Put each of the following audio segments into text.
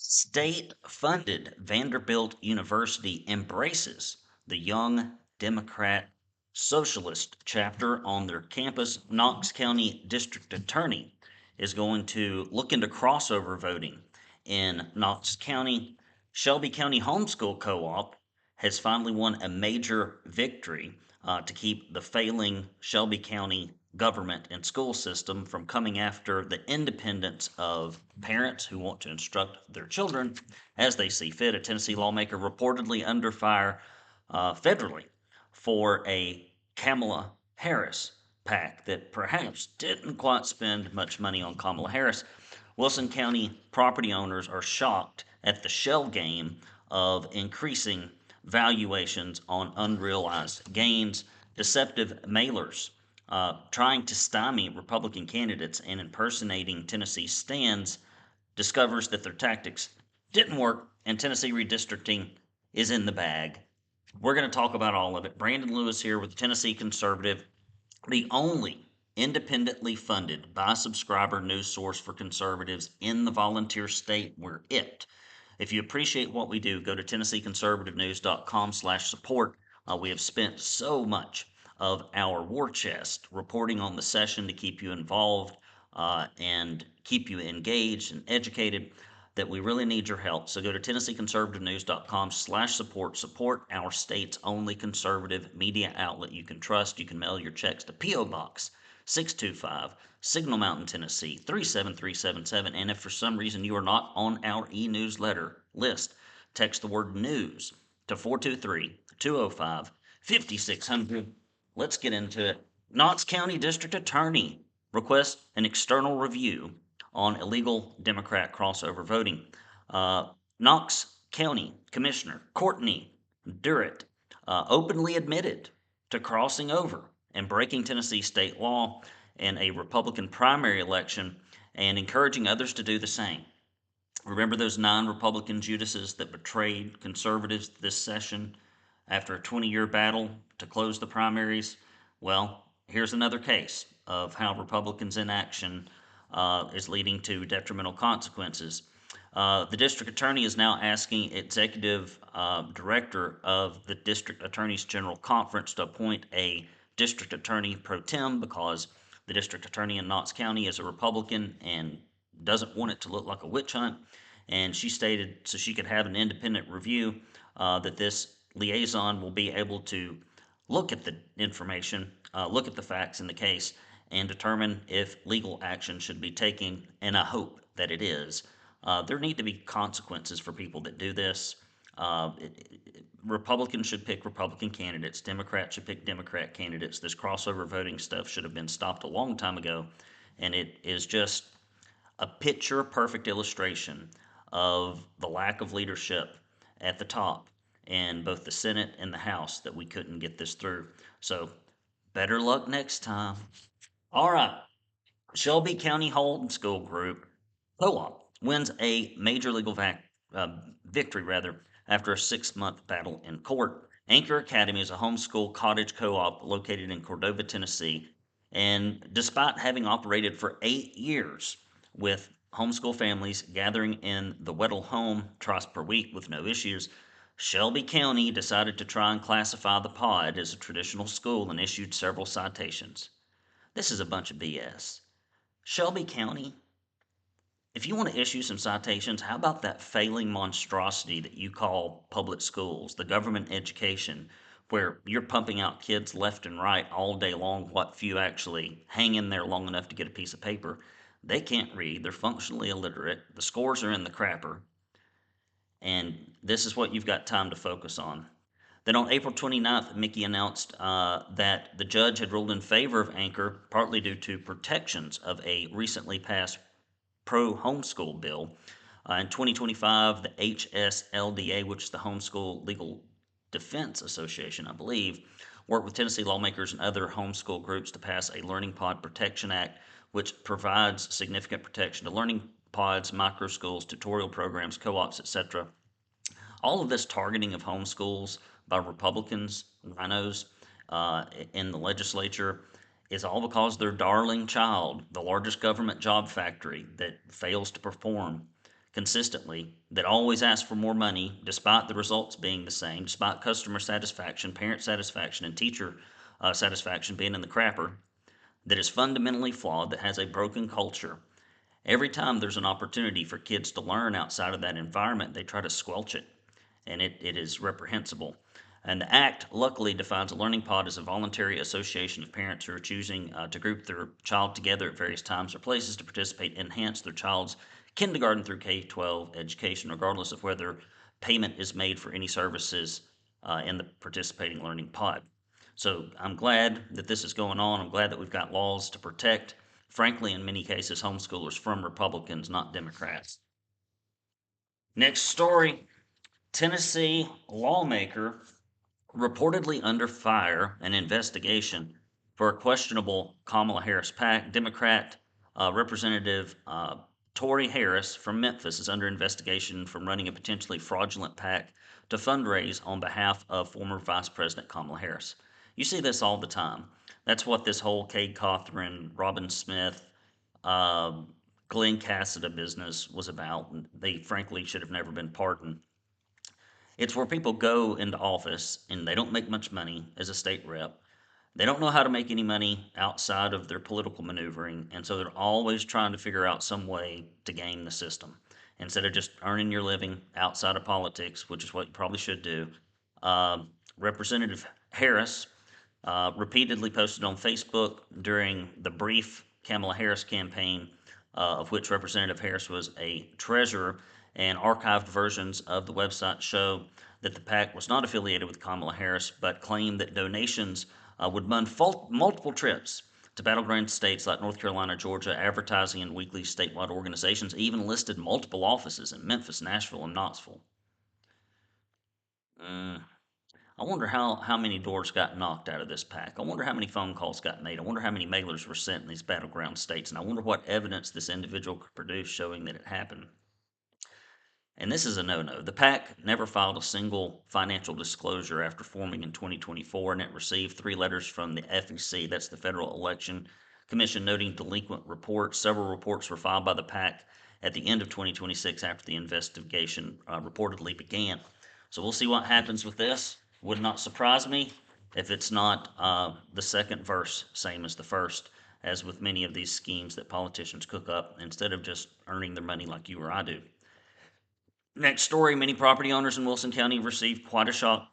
State-funded Vanderbilt University embraces the Young Democrat Socialist chapter on their campus. Knox County District Attorney is going to look into crossover voting in Knox County. Shelby County Homeschool Co-op has finally won a major victory to keep the failing Shelby County government and school system from coming after the independence of parents who want to instruct their children as they see fit. A Tennessee lawmaker reportedly under fire federally for a Kamala Harris PAC that perhaps didn't quite spend much money on Kamala Harris. Wilson County property owners are shocked at the shell game of increasing valuations on unrealized gains, deceptive mailers trying to stymie Republican candidates and impersonating Tennessee stands, discovers that their tactics didn't work, and Tennessee redistricting is in the bag. We're going to talk about all of it. Brandon Lewis here with the Tennessee Conservative, the only independently funded by subscriber news source for conservatives in the volunteer state. We're it. If you appreciate what we do, go to TennesseeConservativeNews.com/support. We have spent so much of our war chest reporting on the session to keep you involved and keep you engaged and educated that we really need your help. So go to TennesseeConservativeNews.com/support. Support our state's only conservative media outlet you can trust. You can mail your checks to P.O. Box 625, Signal Mountain, Tennessee 37377. And if for some reason you are not on our e-newsletter list, text the word news to 423-205-5600. Let's get into it. Knox County District Attorney requests an external review on illegal Democrat crossover voting. Knox County Commissioner Courtney Durrett openly admitted to crossing over and breaking Tennessee state law in a Republican primary election and encouraging others to do the same. Remember those 9 Republican Judases that betrayed conservatives this session after a 20-year battle to close the primaries? Well, here's another case of how Republicans' inaction is leading to detrimental consequences. The district attorney is now asking executive director of the district attorneys general conference to appoint a district attorney pro tem because the district attorney in Knox County is a Republican and doesn't want it to look like a witch hunt. And she stated so she could have an independent review that this liaison will be able to look at the information, look at the facts in the case, and determine if legal action should be taken, and I hope that it is. There need to be consequences for people that do this. Republicans should pick Republican candidates. Democrats should pick Democrat candidates. This crossover voting stuff should have been stopped a long time ago, and it is just a picture perfect illustration of the lack of leadership at the top in both the Senate and the House that we couldn't get this through. So, better luck next time. All right. Shelby County Homeschool Group Co-op wins a major legal victory after a 6-month battle in court. Anchor Academy is a homeschool cottage co-op located in Cordova, Tennessee, and despite having operated for 8 years with homeschool families gathering in the Weddle home twice per week with no issues, Shelby County decided to try and classify the pod as a traditional school and issued several citations. This is a bunch of BS. Shelby County, if you want to issue some citations, how about that failing monstrosity that you call public schools, the government education, where you're pumping out kids left and right all day long, what few actually hang in there long enough to get a piece of paper? They can't read, they're functionally illiterate, the scores are in the crapper, and this is what you've got time to focus on. Then on April 29th, Mickey announced that the judge had ruled in favor of Anchor, partly due to protections of a recently passed pro-homeschool bill. In 2025, the HSLDA, which is the Homeschool Legal Defense Association, I believe, worked with Tennessee lawmakers and other homeschool groups to pass a Learning Pod Protection Act, which provides significant protection to learning pods, micro schools, tutorial programs, co-ops, etc. All of this targeting of homeschools by Republicans, rhinos, in the legislature is all because their darling child, the largest government job factory that fails to perform, consistently that always ask for more money despite the results being the same, despite customer satisfaction, parent satisfaction, and teacher satisfaction being in the crapper, that is fundamentally flawed, that has a broken culture. Every time there's an opportunity for kids to learn outside of that environment, they try to squelch it, and it is reprehensible. And the Act luckily defines a learning pod as a voluntary association of parents who are choosing to group their child together at various times or places to participate and enhance their child's kindergarten through K-12 education, regardless of whether payment is made for any services in the participating learning pod. So I'm glad that this is going on. I'm glad that we've got laws to protect, frankly, in many cases, homeschoolers from Republicans, not Democrats. Next story. Tennessee lawmaker reportedly under fire and investigation for a questionable Kamala Harris PAC. Democrat Representative Tory Harris from Memphis is under investigation from running a potentially fraudulent PAC to fundraise on behalf of former Vice President Kamala Harris. You see this all the time. That's what this whole Cade Cothran, Robin Smith, uh, Glenn Cassida business was about. They frankly should have never been pardoned. It's where people go into office and they don't make much money as a state rep. They don't know how to make any money outside of their political maneuvering, and so they're always trying to figure out some way to game the system. Instead of just earning your living outside of politics, which is what you probably should do, uh, Representative Harris repeatedly posted on Facebook during the brief Kamala Harris campaign, of which Representative Harris was a treasurer, and archived versions of the website show that the PAC was not affiliated with Kamala Harris, but claimed that donations would fund multiple trips to battleground states like North Carolina, Georgia, advertising in weekly statewide organizations, even listed multiple offices in Memphis, Nashville, and Knoxville. Mm, I wonder how many doors got knocked out of this PAC. I wonder how many phone calls got made. I wonder how many mailers were sent in these battleground states. And I wonder what evidence this individual could produce showing that it happened. And this is a no-no. The PAC never filed a single financial disclosure after forming in 2024, and it received 3 letters from the FEC, that's the Federal Election Commission, noting delinquent reports. Several reports were filed by the PAC at the end of 2026 after the investigation reportedly began. So we'll see what happens with this. Would not surprise me if it's not the second verse, same as the first, as with many of these schemes that politicians cook up instead of just earning their money like you or I do. Next story, many property owners in Wilson County received quite a shock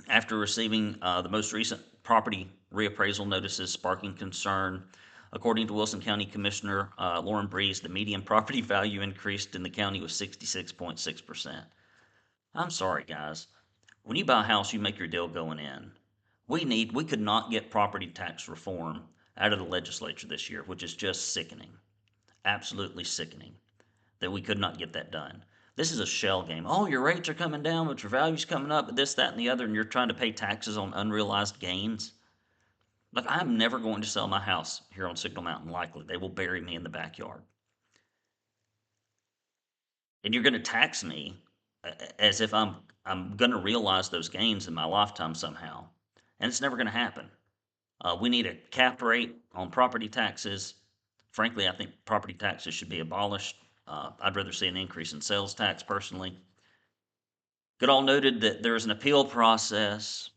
after receiving the most recent property reappraisal notices sparking concern. According to Wilson County Commissioner Lauren Breeze, the median property value increased in the county was 66.6%. I'm sorry, guys. When you buy a house, you make your deal going in. We could not get property tax reform out of the legislature this year, which is just sickening. Absolutely sickening that we could not get that done. This is a shell game. Oh, your rates are coming down, but your value's coming up, but this, that, and the other, and you're trying to pay taxes on unrealized gains. Like, I'm never going to sell my house here on Signal Mountain, likely. They will bury me in the backyard. And you're going to tax me as if I'm going to realize those gains in my lifetime somehow. And it's never going to happen. We need a capped rate on property taxes. Frankly, I think property taxes should be abolished. I'd rather see an increase in sales tax personally. Goodall noted that there is an appeal process.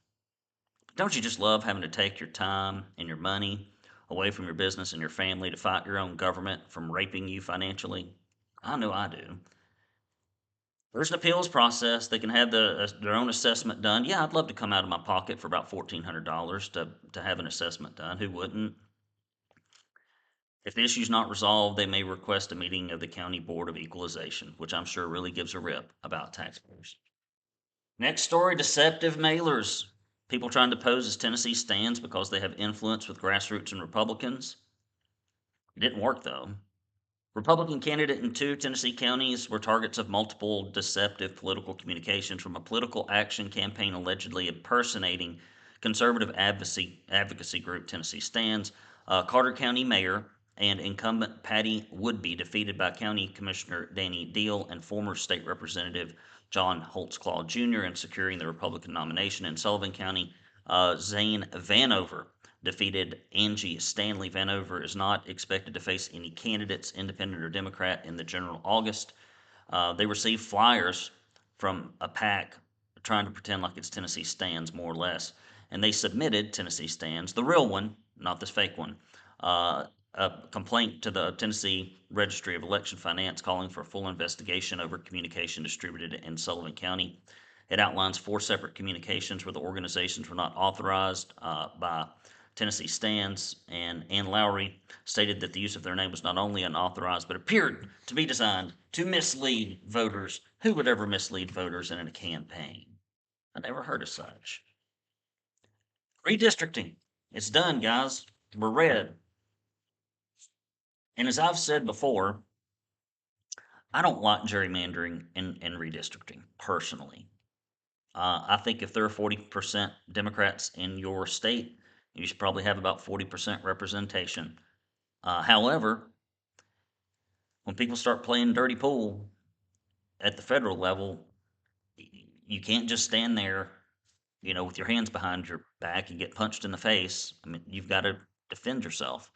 Don't you just love having to take your time and your money away from your business and your family to fight your own government from raping you financially? I know I do. There's an appeals process. They can have their own assessment done. Yeah, I'd love to come out of my pocket for about $1,400 to have an assessment done. Who wouldn't? If the issue's not resolved, they may request a meeting of the County Board of Equalization, which I'm sure really gives a rip about taxpayers. Next story, deceptive mailers. People trying to pose as Tennessee stands because they have influence with grassroots and Republicans. It didn't work though. Republican candidate in 2 Tennessee counties were targets of multiple deceptive political communications from a political action campaign allegedly impersonating conservative advocacy group Tennessee Stands. Carter County Mayor and incumbent Patty Woodby defeated by County Commissioner Danny Deal and former state representative John Holtzclaw Jr. in securing the Republican nomination. In Sullivan County, Zane Vanover defeated Angie Stanley. Vanover is not expected to face any candidates, independent or Democrat, in the general August They received flyers from a PAC trying to pretend like it's Tennessee Stands, more or less. And they submitted Tennessee Stands, the real one, not this fake one, a complaint to the Tennessee Registry of Election Finance calling for a full investigation over communication distributed in Sullivan County. It outlines 4 separate communications where the organizations were not authorized by Tennessee Stands, and Ann Lowry stated that the use of their name was not only unauthorized, but appeared to be designed to mislead voters. Who would ever mislead voters in a campaign? I never heard of such. Redistricting. It's done, guys. We're red. And as I've said before, I don't like gerrymandering and redistricting personally. I think if there are 40% Democrats in your state, you should probably have about 40% representation. However, when people start playing dirty pool at the federal level, you can't just stand there, with your hands behind your back and get punched in the face. I mean, you've got to defend yourself.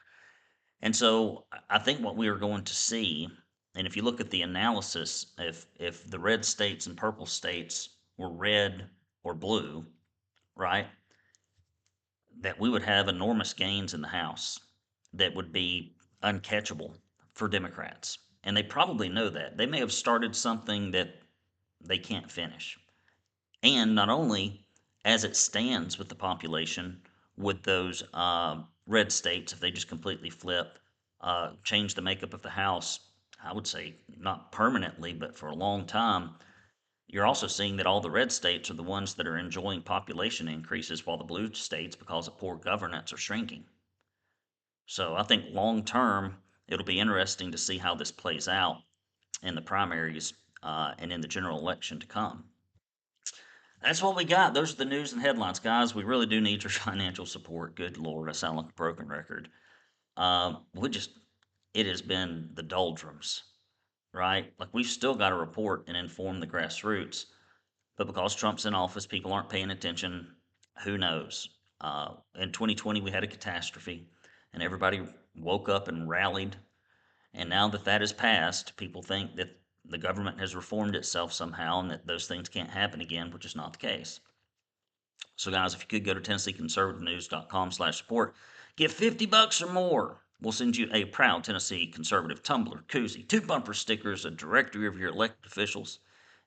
And so I think what we are going to see, and if you look at the analysis, if the red states and purple states were red or blue, right, that we would have enormous gains in the House that would be uncatchable for Democrats. And they probably know that. They may have started something that they can't finish. And not only as it stands with the population, with those red states, if they just completely flip, change the makeup of the House, I would say not permanently, but for a long time, you're also seeing that all the red states are the ones that are enjoying population increases while the blue states, because of poor governance, are shrinking. So I think long term, it'll be interesting to see how this plays out in the primaries and in the general election to come. That's what we got. Those are the news and headlines, guys. We really do need your financial support. Good Lord, I sound like a broken record. It has been the doldrums, right? Like, we've still got to report and inform the grassroots, but because Trump's in office, people aren't paying attention. Who knows? In 2020, we had a catastrophe, and everybody woke up and rallied. And now that that has passed, people think that the government has reformed itself somehow and that those things can't happen again, which is not the case. So, guys, if you could go to TennesseeConservativeNews.com/support, give $50 or more. We'll send you a proud Tennessee conservative tumbler, koozie, 2 bumper stickers, a directory of your elected officials,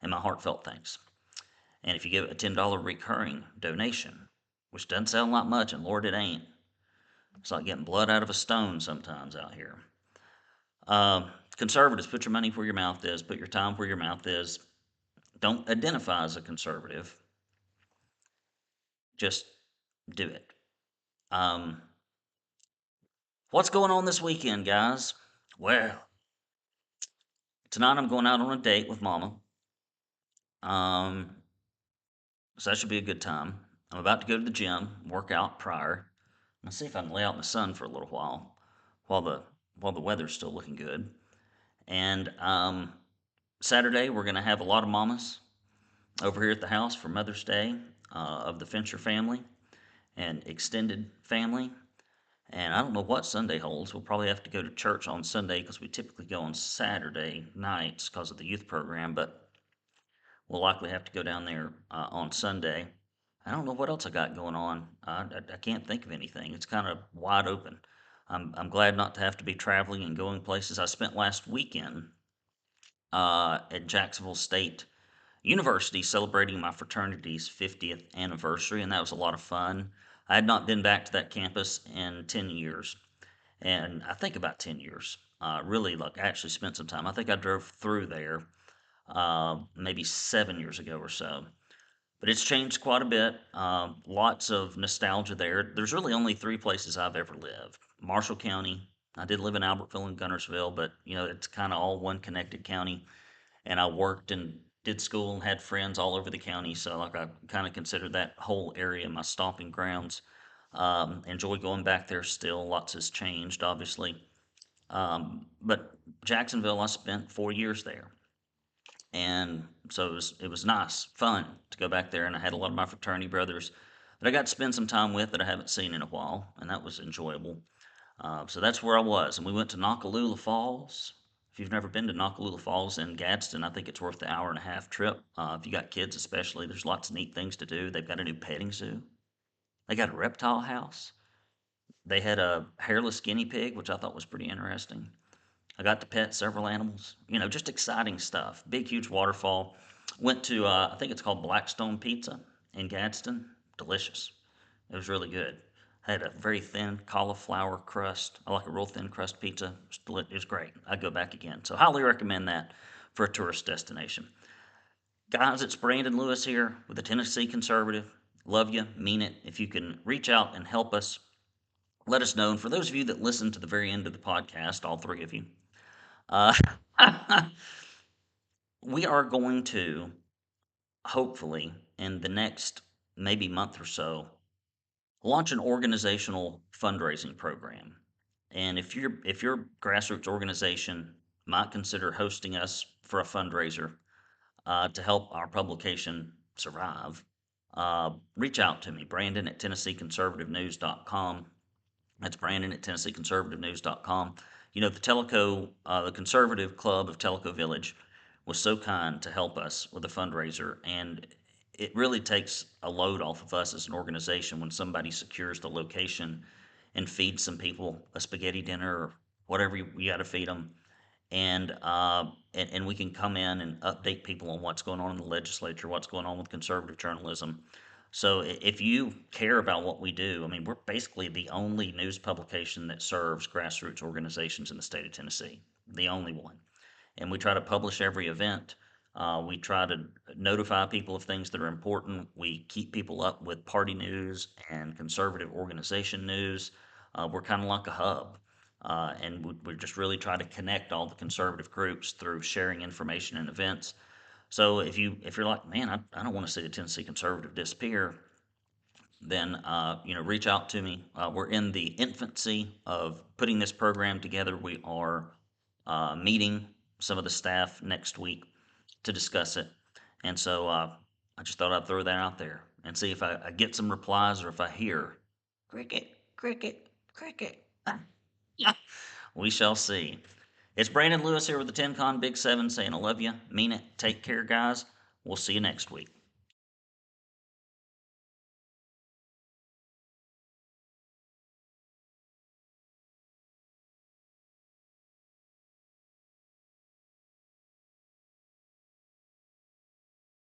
and my heartfelt thanks. And if you give a $10 recurring donation, which doesn't sound like much, and Lord, it ain't. It's like getting blood out of a stone sometimes out here. Conservatives, put your money where your mouth is, put your time where your mouth is. Don't identify as a conservative. Just do it. What's going on this weekend, guys? Well, tonight I'm going out on a date with Mama. So that should be a good time. I'm about to go to the gym, work out prior. I'll see if I can lay out in the sun for a little while the weather's still looking good. And Saturday we're gonna have a lot of mamas over here at the house for Mother's Day of the Fincher family and extended family. And I don't know what Sunday holds. We'll probably have to go to church on Sunday because we typically go on Saturday nights because of the youth program, but we'll likely have to go down there on Sunday. I don't know what else I got going on. I can't think of anything. It's kind of wide open. I'm glad not to have to be traveling and going places. I spent last weekend at Jacksonville State University celebrating my fraternity's 50th anniversary, and that was a lot of fun. I had not been back to that campus in 10 years, and I think about 10 years. Really, like, actually spent some time. I think I drove through there maybe 7 years ago or so. But it's changed quite a bit. Lots of nostalgia there. There's really only 3 places I've ever lived: Marshall County. I did live in Albertville and Gunnersville, but it's kind of all one connected county. And I worked and did school and had friends all over the county, so like I kind of consider that whole area my stomping grounds. Enjoy going back there still. Lots has changed, obviously. But Jacksonville, I spent 4 years there. And so it was nice, fun to go back there, and I had a lot of my fraternity brothers that I got to spend some time with that I haven't seen in a while, and that was enjoyable. So that's where I was, and we went to Nakalula Falls. If you've never been to Nakalula Falls in Gadsden, I think it's worth the hour and a half trip. If you got kids, especially, there's lots of neat things to do. They've got a new petting zoo. They got a reptile house. They had a hairless guinea pig, which I thought was pretty interesting. I got to pet several animals. Just exciting stuff. Big, huge waterfall. Went to, I think it's called Blackstone Pizza in Gadsden. Delicious. It was really good. Had a very thin cauliflower crust. I like a real thin crust pizza. It was great. I'd go back again. So highly recommend that for a tourist destination. Guys, it's Brandon Lewis here with the Tennessee Conservative. Love you, mean it. If you can reach out and help us, let us know. And for those of you that listen to the very end of the podcast, all three of you, uh, we are going to hopefully in the next maybe month or so launch an organizational fundraising program. And if your grassroots organization might consider hosting us for a fundraiser to help our publication survive, reach out to me, Brandon at TennesseeConservativeNews.com. That's Brandon at TennesseeConservativeNews.com. The Conservative Club of Tellico Village was so kind to help us with a fundraiser, and it really takes a load off of us as an organization when somebody secures the location and feeds some people a spaghetti dinner or whatever you got to feed them, and we can come in and update people on what's going on in the legislature, what's going on with conservative journalism. So if you care about what we do, I mean, we're basically the only news publication that serves grassroots organizations in the state of Tennessee, the only one. And we try to publish every event. We try to notify people of things that are important. We keep people up with party news and conservative organization news. We're kind of like a hub. And we just really try to connect all the conservative groups through sharing information and events. So if you're like, man, I don't want to see the Tennessee Conservative disappear, then reach out to me. We're in the infancy of putting this program together. We are meeting some of the staff next week to discuss it, and so I just thought I'd throw that out there and see if I get some replies or if I hear cricket, cricket, cricket. Yeah, we shall see. It's Brandon Lewis here with the 10 Con Big 7 saying I love you, mean it, take care, guys. We'll see you next week.